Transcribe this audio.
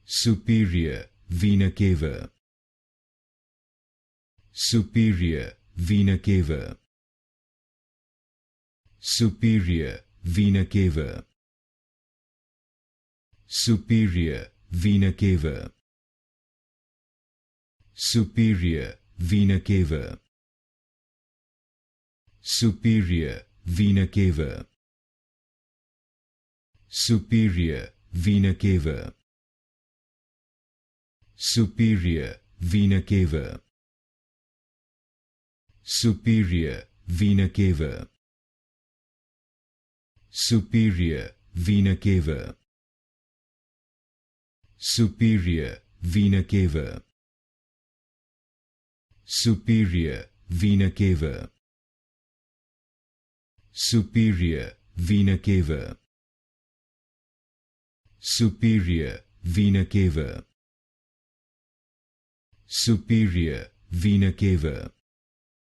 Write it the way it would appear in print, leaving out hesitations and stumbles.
superior vena cava, superior vena cava, superior vena cava, superior vena cava, superior vena cava, superior vena cava, superior vena cava, superior vena cava, superior vena cava, superior vena cava, superior vena cava, superior vena cava, superior vena cava, superior vena cava, superior vena cava,